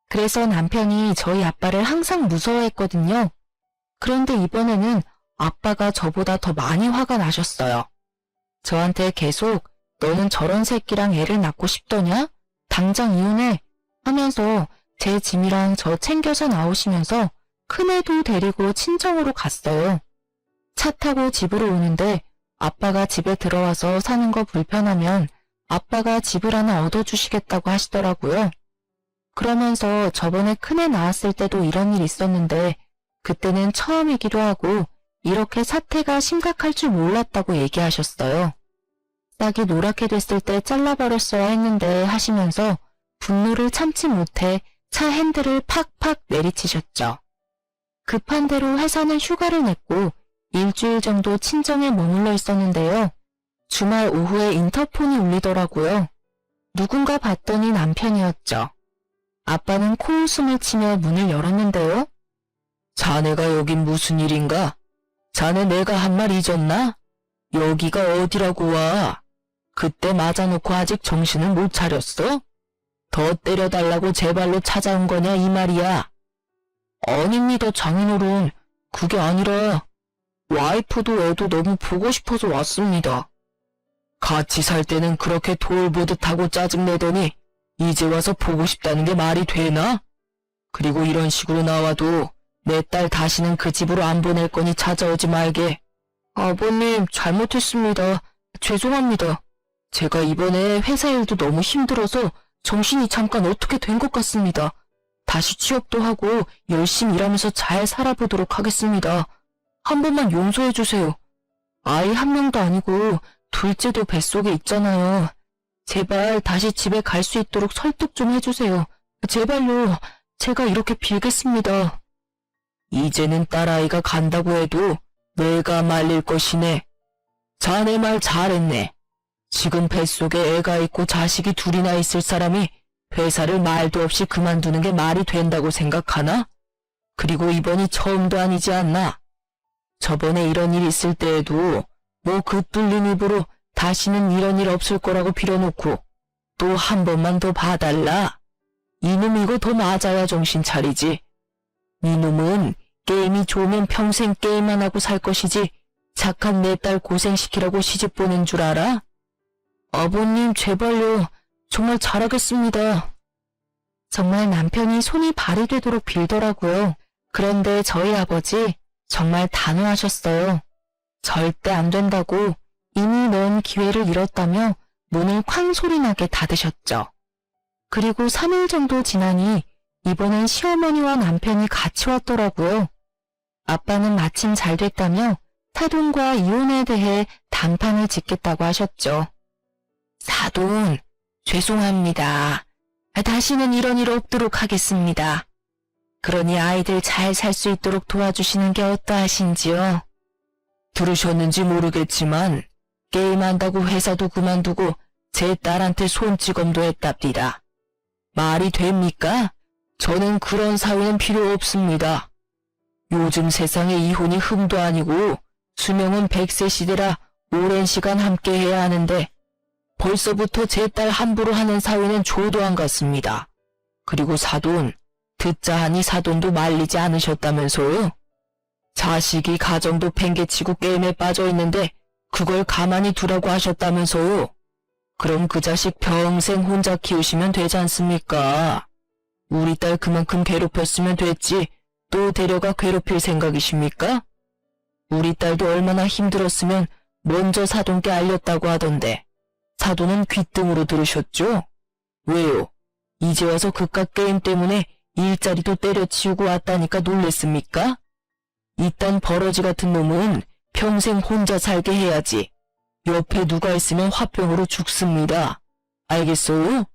A: 그래서 남편이 저희 아빠를 항상 무서워했거든요. 그런데 이번에는 아빠가 저보다 더 많이 화가 나셨어요. 저한테 계속 너는 저런 새끼랑 애를 낳고 싶더냐? 당장 이혼해 하면서 제 짐이랑 저 챙겨서 나오시면서 큰애도 데리고 친정으로 갔어요. 차 타고 집으로 오는데 아빠가 집에 들어와서 사는 거 불편하면 아빠가 집을 하나 얻어주시겠다고 하시더라고요. 그러면서 저번에 큰애 낳았을 때도 이런 일 있었는데 그때는 처음이기도 하고 이렇게 사태가 심각할 줄 몰랐다고 얘기하셨어요. 싹이 노랗게 됐을 때 잘라버렸어야 했는데 하시면서 분노를 참지 못해 차 핸들을 팍팍 내리치셨죠. 급한 대로 회사는 휴가를 냈고 일주일 정도 친정에 머물러 있었는데요. 주말 오후에 인터폰이 울리더라고요. 누군가 봤더니 남편이었죠. 아빠는 코웃음을 치며 문을 열었는데요. 자네가 여긴 무슨 일인가? 자네 내가 한 말 잊었나? 여기가 어디라고 와? 그때 맞아놓고 아직 정신을 못 차렸어? 더 때려달라고 제 발로 찾아온 거냐 이 말이야. 아닙니다 장인어른. 그게 아니라 와이프도 애도 너무 보고 싶어서 왔습니다. 같이 살 때는 그렇게 돌보듯 하고 짜증내더니 이제 와서 보고 싶다는 게 말이 되나? 그리고 이런 식으로 나와도 내 딸 다시는 그 집으로 안 보낼 거니 찾아오지 말게. 아버님 잘못했습니다. 죄송합니다. 제가 이번에 회사 일도 너무 힘들어서 정신이 잠깐 어떻게 된 것 같습니다. 다시 취업도 하고 열심히 일하면서 잘 살아보도록 하겠습니다. 한 번만 용서해 주세요. 아이 한 명도 아니고 둘째도 뱃속에 있잖아요. 제발 다시 집에 갈 수 있도록 설득 좀 해주세요. 제발요. 제가 이렇게 빌겠습니다. 이제는 딸아이가 간다고 해도 내가 말릴 것이네. 자네 말 잘했네. 지금 뱃속에 애가 있고 자식이 둘이나 있을 사람이 회사를 말도 없이 그만두는 게 말이 된다고 생각하나? 그리고 이번이 처음도 아니지 않나? 저번에 이런 일 있을 때에도 뭐 그 뚫린 입으로 다시는 이런 일 없을 거라고 빌어놓고 또 한 번만 더 봐달라. 이놈 이거 더 맞아야 정신 차리지. 이놈은 게임이 좋으면 평생 게임만 하고 살 것이지 착한 내 딸 고생시키라고 시집 보낸 줄 알아? 아버님 제발요. 정말 잘하겠습니다. 정말 남편이 손이 발이 되도록 빌더라고요. 그런데 저희 아버지 정말 단호하셨어요. 절대 안 된다고 이미 넣은 기회를 잃었다며 문을 쾅 소리나게 닫으셨죠. 그리고 3일 정도 지나니 이번엔 시어머니와 남편이 같이 왔더라고요. 아빠는 마침 잘 됐다며 사돈과 이혼에 대해 단판을 짓겠다고 하셨죠. 사돈, 죄송합니다. 다시는 이런 일 없도록 하겠습니다. 그러니 아이들 잘 살 수 있도록 도와주시는 게 어떠하신지요? 들으셨는지 모르겠지만 게임한다고 회사도 그만두고 제 딸한테 손찌검도 했답니다. 말이 됩니까? 저는 그런 사위는 필요 없습니다. 요즘 세상에 이혼이 흠도 아니고 수명은 100세 시대라 오랜 시간 함께해야 하는데 벌써부터 제 딸 함부로 하는 사위는 조도 안 같습니다. 그리고 사돈, 듣자 하니 사돈도 말리지 않으셨다면서요? 자식이 가정도 팽개치고 게임에 빠져있는데 그걸 가만히 두라고 하셨다면서요? 그럼 그 자식 평생 혼자 키우시면 되지 않습니까? 우리 딸 그만큼 괴롭혔으면 됐지 또 데려가 괴롭힐 생각이십니까? 우리 딸도 얼마나 힘들었으면 먼저 사돈께 알렸다고 하던데 사돈은 귓등으로 들으셨죠? 왜요? 이제 와서 그깟 게임 때문에 일자리도 때려치우고 왔다니까 놀랬습니까? 이딴 버러지 같은 놈은 평생 혼자 살게 해야지. 옆에 누가 있으면 화병으로 죽습니다. 알겠어요?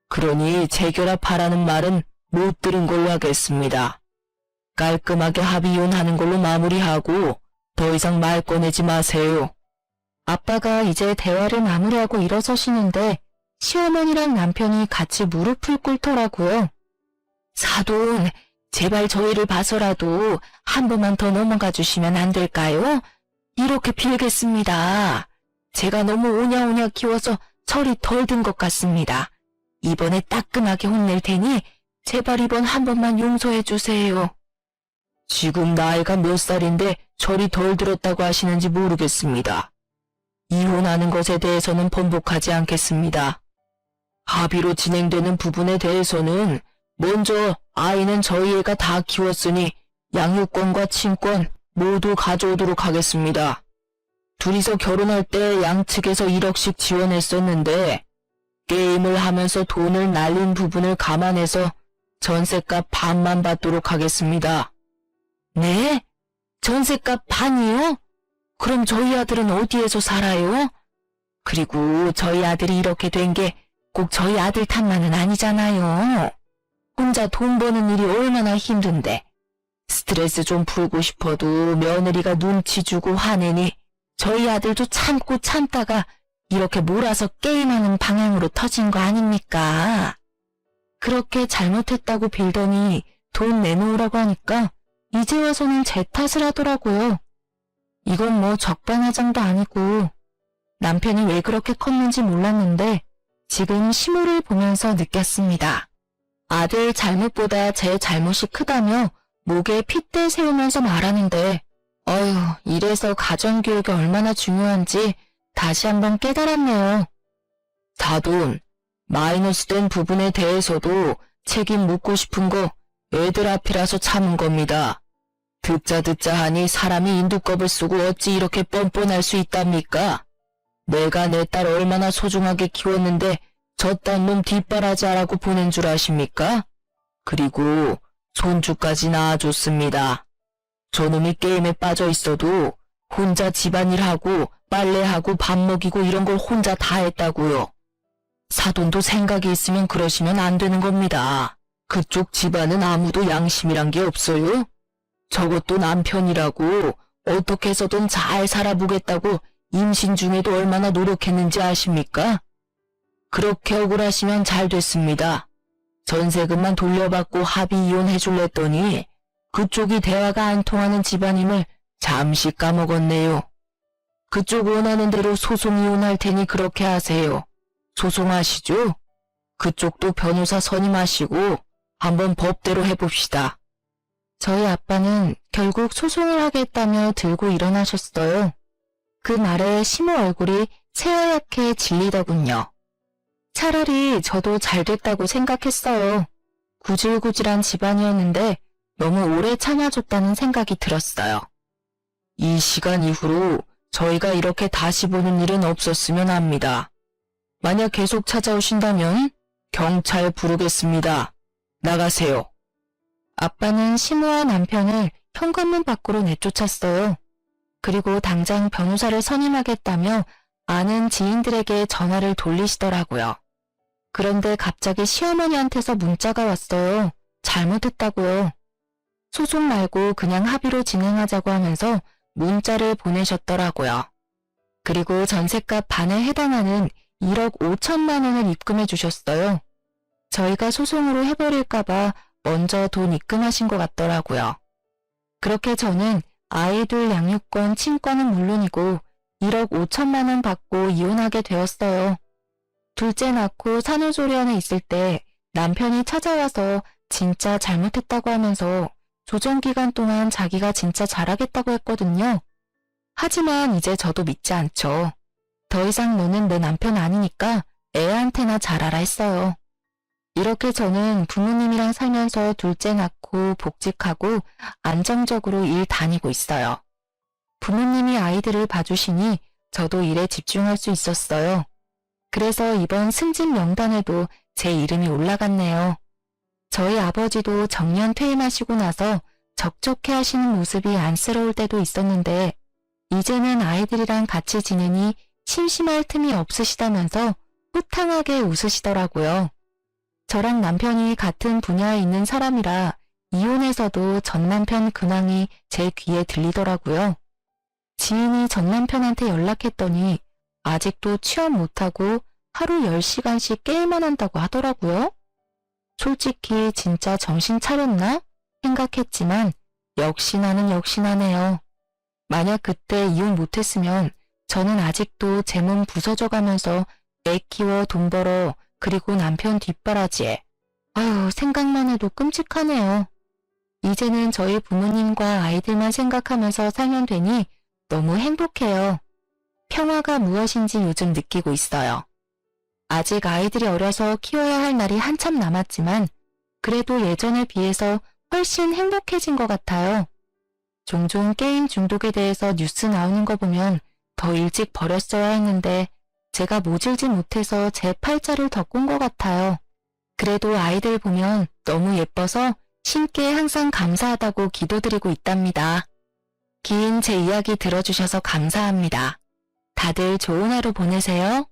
A: 그러니 재결합하라는 말은 못 들은 걸로 하겠습니다. 깔끔하게 합의 이혼하는 걸로 마무리하고 더 이상 말 꺼내지 마세요. 아빠가 이제 대화를 마무리하고 일어서시는데 시어머니랑 남편이 같이 무릎을 꿇더라고요. 사돈, 제발 저희를 봐서라도 한 번만 더 넘어가 주시면 안 될까요? 이렇게 빌겠습니다. 제가 너무 오냐오냐 키워서 철이 덜 든 것 같습니다. 이번에 따끔하게 혼낼 테니 제발 이번 한 번만 용서해 주세요. 지금 나이가 몇 살인데 철이 덜 들었다고 하시는지 모르겠습니다. 이혼하는 것에 대해서는 번복하지 않겠습니다. 합의로 진행되는 부분에 대해서는 먼저 아이는 저희 애가 다 키웠으니 양육권과 친권 모두 가져오도록 하겠습니다. 둘이서 결혼할 때 양측에서 1억씩 지원했었는데 게임을 하면서 돈을 날린 부분을 감안해서 전셋값 반만 받도록 하겠습니다. 네? 전셋값 반이요? 그럼 저희 아들은 어디에서 살아요? 그리고 저희 아들이 이렇게 된 게 꼭 저희 아들 탓만은 아니잖아요. 혼자 돈 버는 일이 얼마나 힘든데 스트레스 좀 풀고 싶어도 며느리가 눈치 주고 화내니 저희 아들도 참고 참다가 이렇게 몰아서 게임하는 방향으로 터진 거 아닙니까? 그렇게 잘못했다고 빌더니 돈 내놓으라고 하니까 이제 와서는 제 탓을 하더라고요. 이건 뭐 적반하장도 아니고 남편이 왜 그렇게 컸는지 몰랐는데 지금 시모를 보면서 느꼈습니다. 아들 잘못보다 제 잘못이 크다며 목에 핏대 세우면서 말하는데 어휴, 이래서 가정교육이 얼마나 중요한지 다시 한번 깨달았네요. 사돈, 마이너스 된 부분에 대해서도 책임 묻고 싶은 거 애들 앞이라서 참은 겁니다. 듣자 하니 사람이 인두껍을 쓰고 어찌 이렇게 뻔뻔할 수 있답니까? 내가 내 딸 얼마나 소중하게 키웠는데 저딴 놈 뒷바라지하라고 보낸 줄 아십니까? 그리고 손주까지 낳아줬습니다. 저놈이 게임에 빠져 있어도 혼자 집안일하고 빨래하고 밥 먹이고 이런 걸 혼자 다 했다고요. 사돈도 생각이 있으면 그러시면 안 되는 겁니다. 그쪽 집안은 아무도 양심이란 게 없어요? 저것도 남편이라고 어떻게 해서든 잘 살아보겠다고 임신 중에도 얼마나 노력했는지 아십니까? 그렇게 억울하시면 잘 됐습니다. 전세금만 돌려받고 합의 이혼해줄랬더니 그쪽이 대화가 안 통하는 집안임을 잠시 까먹었네요. 그쪽 원하는 대로 소송 이혼할 테니 그렇게 하세요. 소송하시죠? 그쪽도 변호사 선임하시고 한번 법대로 해봅시다. 저희 아빠는 결국 소송을 하겠다며 들고 일어나셨어요. 그 말에 시모 얼굴이 새하얗게 질리더군요. 차라리 저도 잘 됐다고 생각했어요. 구질구질한 집안이었는데 너무 오래 참아줬다는 생각이 들었어요. 이 시간 이후로 저희가 이렇게 다시 보는 일은 없었으면 합니다. 만약 계속 찾아오신다면 경찰 부르겠습니다. 나가세요. 아빠는 시모와 남편을 현관문 밖으로 내쫓았어요. 그리고 당장 변호사를 선임하겠다며 아는 지인들에게 전화를 돌리시더라고요. 그런데 갑자기 시어머니한테서 문자가 왔어요. 잘못했다고요. 소송 말고 그냥 합의로 진행하자고 하면서 문자를 보내셨더라고요. 그리고 전셋값 반에 해당하는 1억 5천만 원을 입금해 주셨어요. 저희가 소송으로 해버릴까봐 먼저 돈 입금하신 것 같더라고요. 그렇게 저는 아이들 양육권, 친권은 물론이고 1억 5천만 원 받고 이혼하게 되었어요. 둘째 낳고 산후조리원에 있을 때 남편이 찾아와서 진짜 잘못했다고 하면서 조정기간 동안 자기가 진짜 잘하겠다고 했거든요. 하지만 이제 저도 믿지 않죠. 더 이상 너는 내 남편 아니니까 애한테나 잘하라 했어요. 이렇게 저는 부모님이랑 살면서 둘째 낳고 복직하고 안정적으로 일 다니고 있어요. 부모님이 아이들을 봐주시니 저도 일에 집중할 수 있었어요. 그래서 이번 승진 명단에도 제 이름이 올라갔네요. 저희 아버지도 정년 퇴임하시고 나서 적적해 하시는 모습이 안쓰러울 때도 있었는데 이제는 아이들이랑 같이 지내니 심심할 틈이 없으시다면서 호탕하게 웃으시더라고요. 저랑 남편이 같은 분야에 있는 사람이라 이혼해서도 전 남편 근황이 제 귀에 들리더라고요. 지인이 전 남편한테 연락했더니 아직도 취업 못하고 하루 10시간씩 게임만 한다고 하더라고요. 솔직히 진짜 정신 차렸나 생각했지만 역시 나는 역시나네요. 만약 그때 이혼 못했으면 저는 아직도 제 몸 부서져 가면서 애 키워 돈 벌어 그리고 남편 뒷바라지에 아유 생각만 해도 끔찍하네요. 이제는 저희 부모님과 아이들만 생각하면서 살면 되니 너무 행복해요. 평화가 무엇인지 요즘 느끼고 있어요. 아직 아이들이 어려서 키워야 할 날이 한참 남았지만 그래도 예전에 비해서 훨씬 행복해진 것 같아요. 종종 게임 중독에 대해서 뉴스 나오는 거 보면 더 일찍 버렸어야 했는데 제가 모질지 못해서 제 팔자를 더 꼰 것 같아요. 그래도 아이들 보면 너무 예뻐서 신께 항상 감사하다고 기도드리고 있답니다. 긴 제 이야기 들어주셔서 감사합니다. 다들 좋은 하루 보내세요.